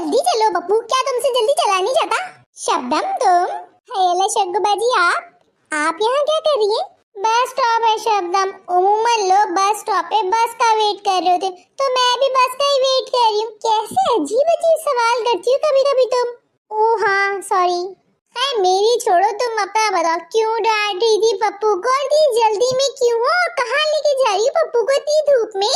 जल्दी चलो पप्पू, क्या तुमसे जल्दी चला नहीं जाता? शबनम तुम, हेला शग्गू बाजी आप यहाँ क्या कर रही है? बस स्टॉप है शबनम, उम्मन लोग बस स्टॉप पे बस का वेट कर रहे होते, तो मैं भी बस का ही वेट कर रही हूँ। कैसे अजीब अजीब सवाल करती हो कभी कभी तुम। ओह हाँ सॉरी। है मेरी छोड़ो, तुम अपना बताओ क्यों डांट रही थी पप्पू को, और इतनी जल्दी में क्यों हो? कहाँ लेके जा रही हो पप्पू को इतनी धूप में?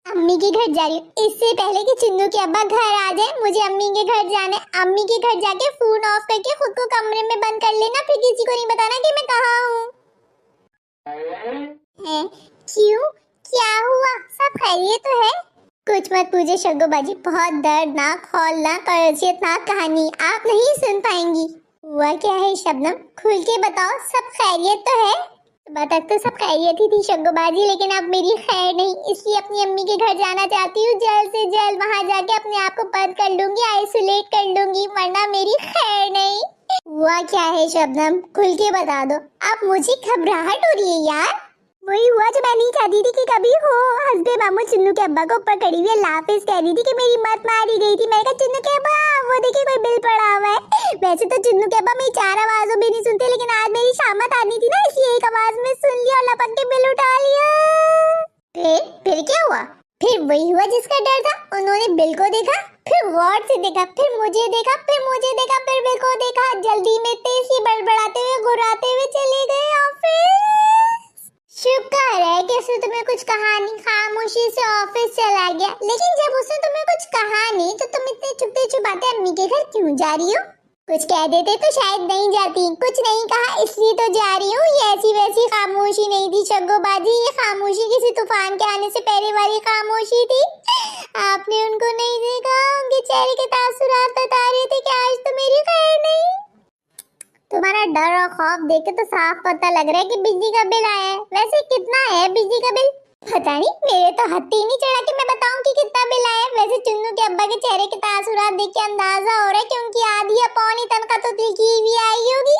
अम्मी के घर जा रही हूँ। इससे पहले कि चिन्नू के अब्बा घर आ जाए, मुझे अम्मी के घर जाना है। अम्मी के घर जाके फोन ऑफ करके खुद को कमरे में बंद कर लेना, फिर किसी को नहीं बताना कि मैं कहाँ हूँ। क्यों, क्या हुआ? सब खैरियत तो है? कुछ मत पूछे शग्गू बाजी, बहुत दर्दनाक हौलनाक और अजियतनाक कहानी आप नहीं सुन पाएंगी। हुआ क्या है शबनम, खुल के बताओ, सब खैरियत तो है? सुबह तक तो सब खैरियत ही थी शग्गू बाजी, लेकिन अब मेरी खैर नहीं, इसलिए अपनी अम्मी के घर जाना चाहती हूँ। जल्द से जल्द वहाँ जाके अपने आप को बंद कर लूंगी, आइसोलेट कर लूंगी, वरना मेरी खैर नहीं। हुआ क्या है शबनम, खुल के बता दो। अब मुझे घबराहट हो रही है यार। वही हुआ जो मैं नहीं चाहती थी कि कभी हो। हस्बे मामू चिन्नू के अब्बा को ऊपर खड़ी हुई लाफिज कह रही थी कि मेरी मत मारी गई थी। मैंने कहा चिन्नू के अब्बा वो देखिए कोई बिल पड़ा हुआ है। वैसे तो चिन्नू के अब्बा मेरी चार आवाजों भी नहीं सुनते, लेकिन आज मेरी शामत आनी थी ना, इसलिए एक आवाज में सुन लिया और लपक के बिल उठा लिया। फिर क्या हुआ? फिर वही हुआ जिसका डर था। उन्होंने बिल को देखा, फिर गौर से देखा, फिर मुझे देखा, फिर मुझे देखा, फिर बिल को देखा। जल्दी में तेजी बड़बड़ाते हुए घुराते हुए चले गए ऑफिस। शुक्र है कि उसने तुम्हें कुछ कहा नहीं, खामोशी से ऑफिस चला गया। लेकिन जब उसने तुम्हें कुछ कहा नहीं तो तुम इतने छुपते छुपाते अम्मी के घर क्यों जा रही हो? कुछ कह देते तो शायद नहीं जाती, कुछ नहीं कहा इसलिए तो जा रही हूँ। ये ऐसी वैसी खामोशी नहीं थी शग्गू बाजी, ये खामोशी किसी तूफान के आने से पहले वाली खामोशी थी। आपने उनको नहीं देखा, उनके चेहरे के तासुरात बता रहे थे कि आज तो मेरी खैर नहीं। तुम्हारा डर और खौफ देख के तो साफ पता लग रहा है कि बिजली का बिल आया है। वैसे कितना है बिजली का बिल? पता नहीं, मेरे तो हत्ती नहीं चढ़ा कि मैं बताऊं कि कितना बिल आया है। वैसे चुन्नू के अब्बा के चेहरे के तासुरात देख के अंदाजा हो रहा है कि उनकी आधी या पौनी तनख्वाह तो लिखी हुई आई होगी।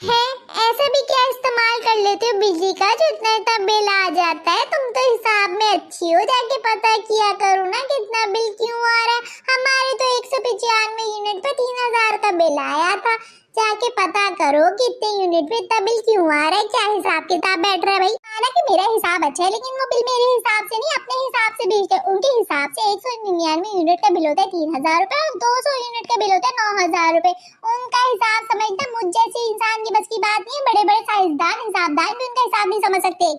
है ऐसा भी क्या इस्तेमाल कर लेते हो बिजली का जो इतना बिल आ जाता है? तुम तो हिसाब में अच्छी हो, जाके पता किया करो ना कितना बिल क्यों आ रहा है। हमारे तो 195 यूनिट पे 3000 का बिल आया था। जाके पता करो कितने यूनिट पे इतना बिल क्यों आ रहा है, क्या हिसाब किताब बैठ रहा है भाई। माना कि मेरा हिसाब अच्छा है, लेकिन वो बिल मेरे हिसाब से नहीं अपने हिसाब से भेजते। उनके हिसाब से 199 यूनिट का बिल होता है 3000 रुपए और 200 यूनिट का बिल होता है 9000 रुपए। उनका हिसाब समझना मुझ जैसे इंसान की बस की बात नहीं है। बड़े बड़े साइंसदान हिसाबदान भी उनका हिसाब नहीं समझ सकते।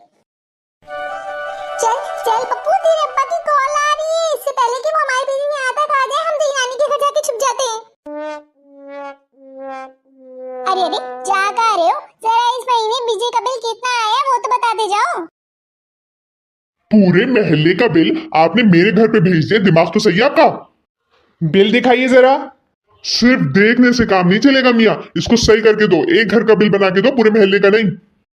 चल चल पप्पू, तेरे अब्बा की कॉल आ रही है। इससे पहले कि वो हमारे पीछे में आता खा जाए, हम तेरी नानी के घर जाके छुप जाते हैं। अरे अरे जा कहाँ रहे हो? जरा इस महीने बिजली का बिल कितना आया वो तो बताते जाओ। पूरे महल्ले का बिल आपने मेरे घर पे भेज दिया, दिमाग तो सही है आपका? बिल दिखाइए जरा। सिर्फ देखने से काम नहीं चलेगा मियाँ, इसको सही करके दो। एक घर का बिल बना के दो, पूरे महल्ले का नहीं।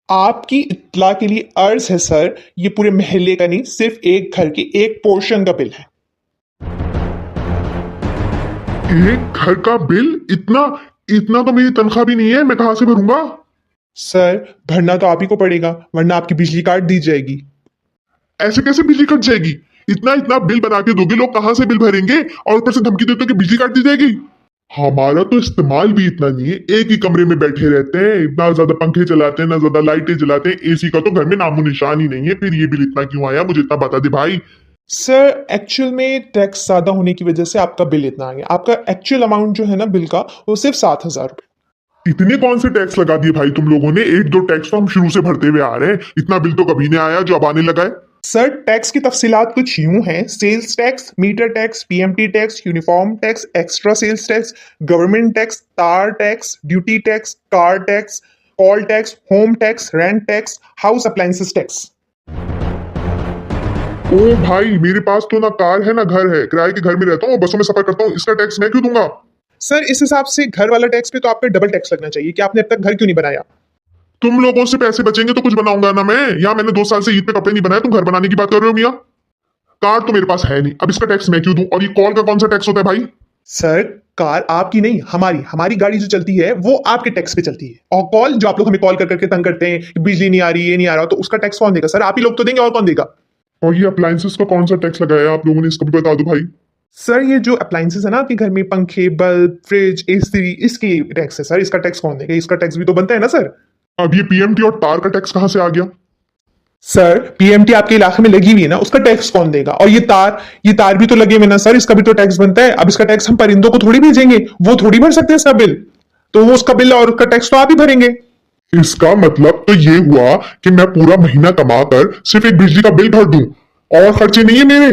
आपकी इत्तला के लिए अर्ज है सर, ये पूरे महल्ले का नहीं, सिर्फ एक घर की एक पोर्शन का बिल है। एक घर का बिल? इतना तो मेरी तनख्वाह भी नहीं है, मैं कहां से भरूंगा? सर भरना तो आप ही को पड़ेगा, वरना आपकी बिजली काट दी जाएगी। ऐसे कैसे बिजली कट जाएगी? इतना बिल बना के दोगे, लोग कहां से बिल भरेंगे? और ऊपर से धमकी देते हो कि बिजली काट दी जाएगी। हमारा तो इस्तेमाल भी इतना नहीं है, एक ही कमरे में बैठे रहते हैं, ना ज्यादा पंखे चलाते हैं ना ज्यादा लाइटें जलाते हैं। एसी का तो घर में नामो निशान ही नहीं है। फिर ये बिल इतना क्यों आया, मुझे इतना बता दे भाई। सर एक्चुअल में टैक्स ज्यादा होने की वजह से आपका बिल इतना आ गया। आपका एक्चुअल अमाउंट जो है ना बिल का, वो सिर्फ 7000 रुपए। इतने कौन से टैक्स लगा दिए भाई तुम लोगों ने? 1-2 टैक्स तो हम शुरू से भरते हुए आ रहे हैं, इतना बिल तो कभी नहीं आया जो अब आने लगा है। सर टैक्स की तफसीलात कुछ यूं हैं: sales tax, meter tax, PMT tax, uniform tax, extra sales tax, government tax, तार tax, duty tax, car tax, call tax, home tax, rent tax, house appliances tax. ओ भाई, मेरे पास तो ना कार है ना घर है, किराए के घर में रहता हूँ, बसों में सफर करता हूँ, इसका टैक्स मैं क्यों दूंगा? सर इस हिसाब से घर वाला टैक्स पे तो आपका डबल टैक्स लगना चाहिए कि आपने अब तक घर क्यों नहीं बनाया। तुम लोगों से पैसे बचेंगे तो कुछ बनाऊंगा ना मैं। यहाँ मैंने 2 साल से ईद पे कपड़े नहीं बनाए, तुम घर बनाने की बात कर रहे हो मियाँ? कार तो मेरे पास है नहीं, अब इसका टैक्स मैं क्यों दूं? और ये कॉल का कौन सा टैक्स होता है भाई? सर कार आपकी नहीं, हमारी गाड़ी जो चलती है वो आपके टैक्स पे चलती है। और कॉल जो आप लोग हमें कॉल कर करके तंग करते हैं, बिजली नहीं आ रही, ये नहीं आ रहा, तो उसका टैक्स कौन देगा? सर आप ही लोग तो देंगे, और कौन देगा? और ये अप्लायंसेस का कौन सा टैक्स लगाया आप लोगों ने, इसका भी बता दो भाई। सर ये जो अप्लायंसेस है ना आपके घर में, पंखे, बल्ब, फ्रिज, एसी, इसकी टैक्स है सर। इसका टैक्स कौन देगा? इसका टैक्स भी तो बनता है ना सर। अब ये पीएमटी और तार का टैक्स कहाँ से आ गया? सर पीएमटी आपके इलाके में लगी हुई है ना, उसका टैक्स कौन देगा? और ये तार भी तो लगे हुए ना सर, इसका भी तो टैक्स बनता है। अब इसका टैक्स हम परिंदों को थोड़ी भेजेंगे, वो थोड़ी भर सकते हैं इसका बिल। तो वो उसका बिल और उसका टैक्स तो आप ही भरेंगे। इसका मतलब तो ये हुआ कि मैं पूरा महीना कमाकर सिर्फ एक बिजली का बिल भर दूं और खर्चे नहीं है मेरे।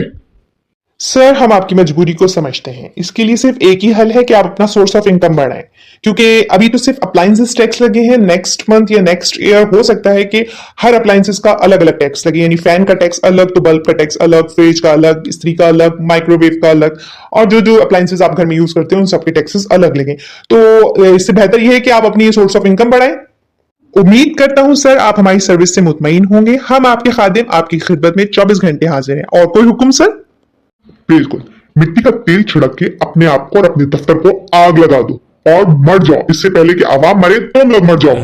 सर हम आपकी मजबूरी को समझते हैं, इसके लिए सिर्फ एक ही हल है कि आप अपना सोर्स ऑफ इनकम बढ़ाएं। क्योंकि अभी तो सिर्फ अप्लायंसेस टैक्स लगे हैं, नेक्स्ट मंथ या नेक्स्ट ईयर हो सकता है कि हर अप्लायंसेस का अलग अलग टैक्स लगे, यानी फैन का टैक्स अलग, तो बल्ब का टैक्स अलग, फ्रिज का अलग, इस्त्री का अलग, माइक्रोवेव का अलग, और जो जो अप्लायंसेस आप घर में यूज करते हैं उन सबके टैक्सेस अलग लगे। तो इससे बेहतर यह है कि आप अपनी सोर्स ऑफ इनकम बढ़ाएं। उम्मीद करता हूं सर आप हमारी सर्विस से मुतमईन होंगे। हम आपके खादिम आपकी खिदमत में 24 घंटे हाजिर हैं। और कोई हुक्म सर? बिल्कुल, मिट्टी का तेल छिड़क के अपने आप को और अपने दफ्तर को आग लगा दो और मर जाओ, इससे पहले कि आवाम मरे तुम लोग मर जाओ।